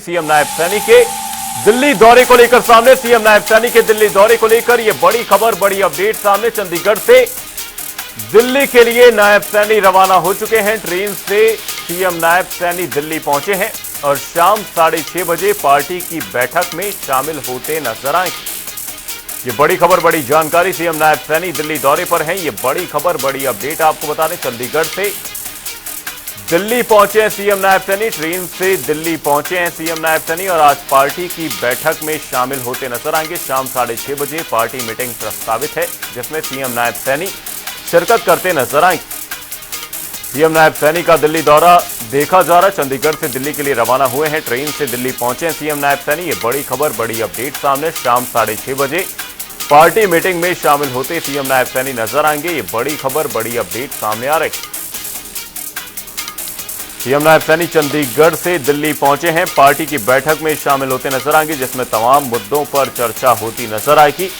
CM Nayab Saini के दिल्ली दौरे को लेकर सामने सीएम नायब सैनी के दिल्ली दौरे को लेकर यह बड़ी खबर, बड़ी अपडेट सामने। चंडीगढ़ से दिल्ली के लिए नायब सैनी रवाना हो चुके हैं। ट्रेन से सीएम नायब सैनी दिल्ली पहुंचे हैं और शाम 6:30 बजे पार्टी की बैठक में शामिल होते नजर आएंगे। ये बड़ी खबर, बड़ी जानकारी। सीएम नायब सैनी दिल्ली दौरे पर हैं। ये बड़ी खबर, बड़ी अपडेट आपको बता दें। चंडीगढ़ से दिल्ली पहुंचे हैं सीएम नायब सैनी। ट्रेन से दिल्ली पहुंचे हैं सीएम नायब सैनी और आज पार्टी की बैठक में शामिल होते नजर आएंगे। शाम 6:30 बजे पार्टी मीटिंग प्रस्तावित है, जिसमें सीएम नायब सैनी शिरकत करते नजर आएंगे। सीएम नायब सैनी का दिल्ली दौरा देखा जा रहा है। चंडीगढ़ से दिल्ली के लिए रवाना हुए हैं। ट्रेन से दिल्ली पहुंचे हैं सीएम नायब सैनी। ये बड़ी खबर, बड़ी अपडेट सामने। शाम 6:30 बजे पार्टी मीटिंग में शामिल होते सीएम नायब सैनी नजर आएंगे। ये बड़ी खबर, बड़ी अपडेट सामने आ रही। सीएम नायब सैनी चंडीगढ़ से दिल्ली पहुंचे हैं। पार्टी की बैठक में शामिल होते नजर आएंगे, जिसमें तमाम मुद्दों पर चर्चा होती नजर आएगी।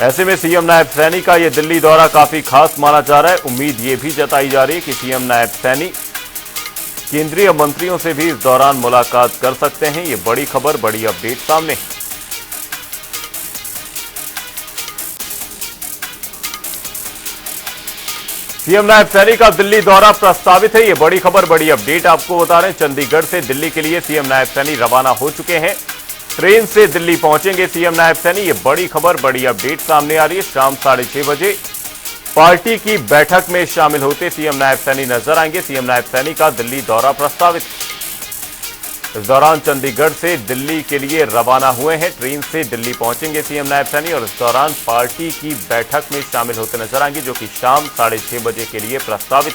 ऐसे में सीएम नायब सैनी का यह दिल्ली दौरा काफी खास माना जा रहा है। उम्मीद यह भी जताई जा रही है कि सीएम नायब सैनी केंद्रीय मंत्रियों से भी इस दौरान मुलाकात कर सकते हैं। यह बड़ी खबर, बड़ी अपडेट सामने। सीएम नायब सैनी का दिल्ली दौरा प्रस्तावित है। यह बड़ी खबर, बड़ी अपडेट आपको बता रहे हैं। चंडीगढ़ से दिल्ली के लिए सीएम नायब सैनी रवाना हो चुके हैं। ट्रेन से दिल्ली पहुंचेंगे सीएम नायब सैनी। यह बड़ी खबर, बड़ी अपडेट सामने आ रही है। शाम 6:30 बजे पार्टी की बैठक में शामिल होते सीएम नायब सैनी नजर आएंगे। सीएम नायब सैनी का दिल्ली दौरा प्रस्तावित। इस दौरान चंडीगढ़ से दिल्ली के लिए रवाना हुए हैं। ट्रेन से दिल्ली पहुंचेंगे सीएम नायब सैनी और इस दौरान पार्टी की बैठक में शामिल होते नजर आएंगे, जो कि शाम 6:30 बजे के लिए प्रस्तावित।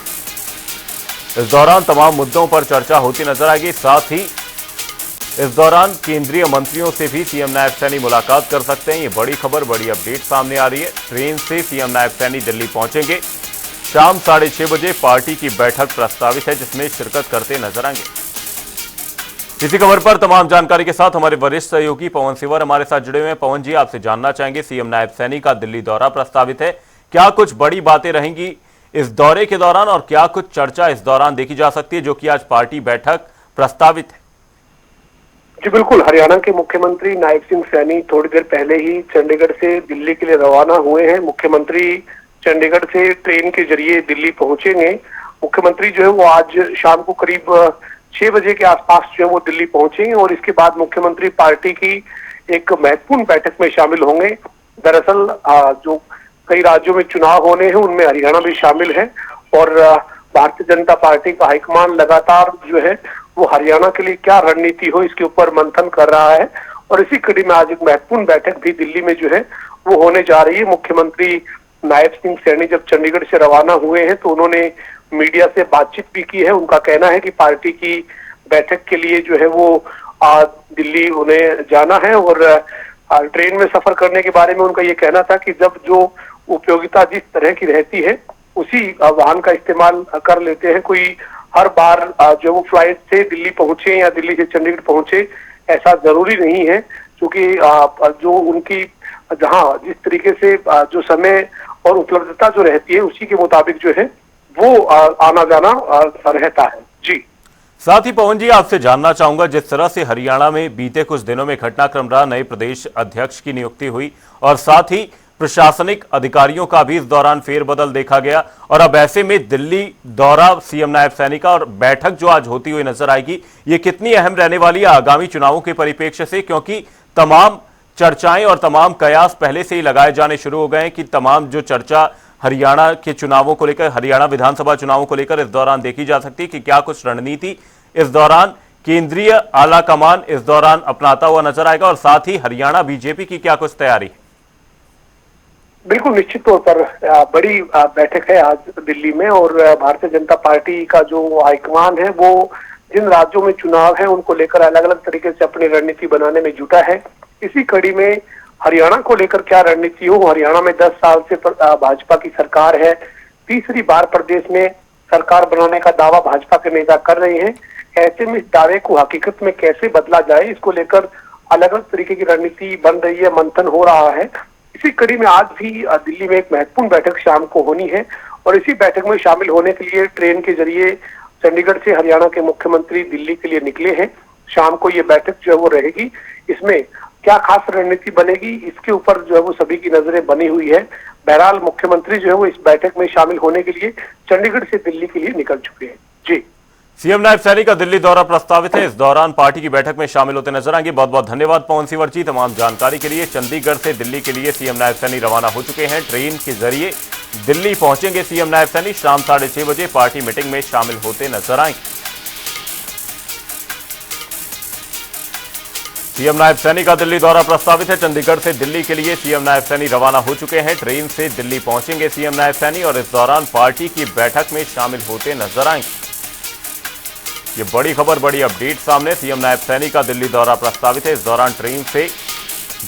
इस दौरान तमाम मुद्दों पर चर्चा होती नजर आएगी। साथ ही इस दौरान केंद्रीय मंत्रियों से भी सीएम नायब सैनी मुलाकात कर सकते हैं। ये बड़ी खबर, बड़ी अपडेट सामने आ रही है। ट्रेन से सीएम नायब सैनी दिल्ली पहुंचेंगे। शाम 6:30 बजे पार्टी की बैठक प्रस्तावित है, जिसमें शिरकत करते नजर आएंगे। इसी खबर पर तमाम जानकारी के साथ हमारे वरिष्ठ सहयोगी पवन सिवर हमारे साथ जुड़े हुए हैं। पवन जी, आपसे जानना चाहेंगे, सीएम नायब सैनी का दिल्ली दौरा प्रस्तावित है, क्या कुछ बड़ी बातें रहेंगी इस दौरे के दौरान और क्या कुछ चर्चा इस दौरान देखी जा सकती है, जो कि आज पार्टी बैठक प्रस्तावित है? जी बिल्कुल, हरियाणा के मुख्यमंत्री नायब सिंह सैनी थोड़ी देर पहले ही चंडीगढ़ से दिल्ली के लिए रवाना हुए हैं। मुख्यमंत्री चंडीगढ़ से ट्रेन के जरिए दिल्ली पहुंचेंगे। मुख्यमंत्री जो है वो आज शाम को करीब 6 बजे के आसपास जो है वो दिल्ली पहुंचेंगे और इसके बाद मुख्यमंत्री पार्टी की एक महत्वपूर्ण बैठक में शामिल होंगे। दरअसल जो कई राज्यों में चुनाव होने हैं, उनमें हरियाणा भी शामिल है और भारतीय जनता पार्टी का हाईकमान लगातार जो है वो हरियाणा के लिए क्या रणनीति हो, इसके ऊपर मंथन कर रहा है और इसी कड़ी में आज एक महत्वपूर्ण बैठक भी दिल्ली में जो है वो होने जा रही है। मुख्यमंत्री नायब सिंह सैनी जब चंडीगढ़ से रवाना हुए हैं तो उन्होंने मीडिया से बातचीत भी की है। उनका कहना है कि पार्टी की बैठक के लिए जो है वो दिल्ली उन्हें जाना है और ट्रेन में सफर करने के बारे में उनका ये कहना था कि जब जो उपयोगिता जिस तरह की रहती है उसी वाहन का इस्तेमाल कर लेते हैं। कोई हर बार जो वो फ्लाइट से दिल्ली पहुंचे या दिल्ली से चंडीगढ़ पहुंचे, ऐसा जरूरी नहीं है, क्योंकि जो उनकी जहां जिस तरीके से जो समय और उपलब्धता जो रहती है उसी के मुताबिक जो है वो आना जाना रहता है। जी, साथ ही पवन जी, आपसे जानना चाहूंगा, जिस तरह से हरियाणा में बीते कुछ दिनों में घटनाक्रम रहा, नए प्रदेश अध्यक्ष की नियुक्ति हुई और साथ ही प्रशासनिक अधिकारियों का भी इस दौरान फेरबदल देखा गया और अब ऐसे में दिल्ली दौरा सीएम नायब सैनी का और बैठक जो आज होती हुई नजर आएगी, ये कितनी अहम रहने वाली है आगामी चुनावों के परिप्रेक्ष्य से? क्योंकि तमाम चर्चाएं और तमाम कयास पहले से ही लगाए जाने शुरू हो गए हैं कि तमाम जो चर्चा हरियाणा के चुनावों को लेकर, हरियाणा विधानसभा चुनावों को लेकर इस दौरान देखी जा सकती है कि क्या कुछ रणनीति इस दौरान केंद्रीय आला कमान इस दौरान अपनाता हुआ नजर आएगा और साथ ही हरियाणा बीजेपी की क्या कुछ तैयारी है? बिल्कुल, निश्चित तौर पर बड़ी बैठक है आज दिल्ली में और भारतीय जनता पार्टी का जो हाईकमान है वो जिन राज्यों में चुनाव है उनको लेकर अलग अलग तरीके से अपनी रणनीति बनाने में जुटा है। इसी कड़ी में हरियाणा को लेकर क्या रणनीति हो। हरियाणा में 10 साल से भाजपा की सरकार है। तीसरी बार प्रदेश में सरकार बनाने का दावा भाजपा के नेता कर रहे हैं। ऐसे में इस दावे को हकीकत में कैसे बदला जाए, इसको लेकर अलग अलग तरीके की रणनीति बन रही है, मंथन हो रहा है। इसी कड़ी में आज भी दिल्ली में एक महत्वपूर्ण बैठक शाम को होनी है और इसी बैठक में शामिल होने के लिए ट्रेन के जरिए चंडीगढ़ से हरियाणा के मुख्यमंत्री दिल्ली के लिए निकले हैं। शाम को ये बैठक जो है वो रहेगी। इसमें क्या खास रणनीति बनेगी, इसके ऊपर जो है वो सभी की नजरें बनी हुई है। बहरहाल मुख्यमंत्री जो है वो इस बैठक में शामिल होने के लिए चंडीगढ़ से दिल्ली के लिए निकल चुके हैं। जी, सीएम नायब सैनी का दिल्ली दौरा प्रस्तावित है। इस दौरान पार्टी की बैठक में शामिल होते नजर आएंगे। बहुत बहुत धन्यवाद पवन सिंह जी तमाम जानकारी के लिए। चंडीगढ़ से दिल्ली के लिए सीएम नायब सैनी रवाना हो चुके हैं। ट्रेन के जरिए दिल्ली पहुंचेंगे सीएम नायब सैनी। शाम 6:30 बजे पार्टी मीटिंग में शामिल होते नजर आएंगे। सीएम नायब सैनी का दिल्ली दौरा प्रस्तावित है। चंडीगढ़ से दिल्ली के लिए सीएम नायब सैनी रवाना हो चुके हैं। ट्रेन से दिल्ली पहुंचेंगे सीएम नायब सैनी और इस दौरान पार्टी की बैठक में शामिल होते नजर आएंगे। ये बड़ी खबर, बड़ी अपडेट सामने। सीएम नायब सैनी का दिल्ली दौरा प्रस्तावित है। इस दौरान ट्रेन से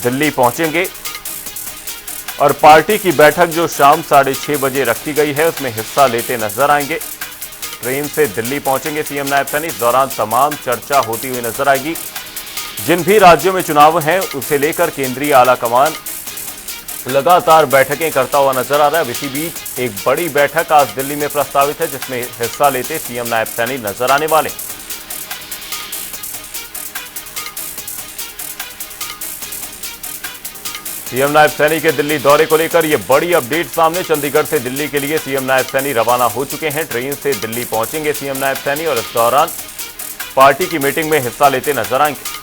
दिल्ली पहुंचेंगे और पार्टी की बैठक जो शाम 6:30 बजे रखी गई है उसमें हिस्सा लेते नजर आएंगे। ट्रेन से दिल्ली पहुंचेंगे सीएम नायब सैनी। इस दौरान तमाम चर्चा होती हुई नजर आएगी। जिन भी राज्यों में चुनाव हैं उसे लेकर केंद्रीय आलाकमान लगातार बैठकें करता हुआ नजर आ रहा है। इसी बीच एक बड़ी बैठक आज दिल्ली में प्रस्तावित है जिसमें हिस्सा लेते सीएम नायब सैनी नजर आने वाले। सीएम नायब सैनी के दिल्ली दौरे को लेकर यह बड़ी अपडेट सामने। चंडीगढ़ से दिल्ली के लिए सीएम नायब सैनी रवाना हो चुके हैं। ट्रेन से दिल्ली पहुंचेंगे सीएम नायब सैनी और इस दौरान पार्टी की मीटिंग में हिस्सा लेते नजर आएंगे।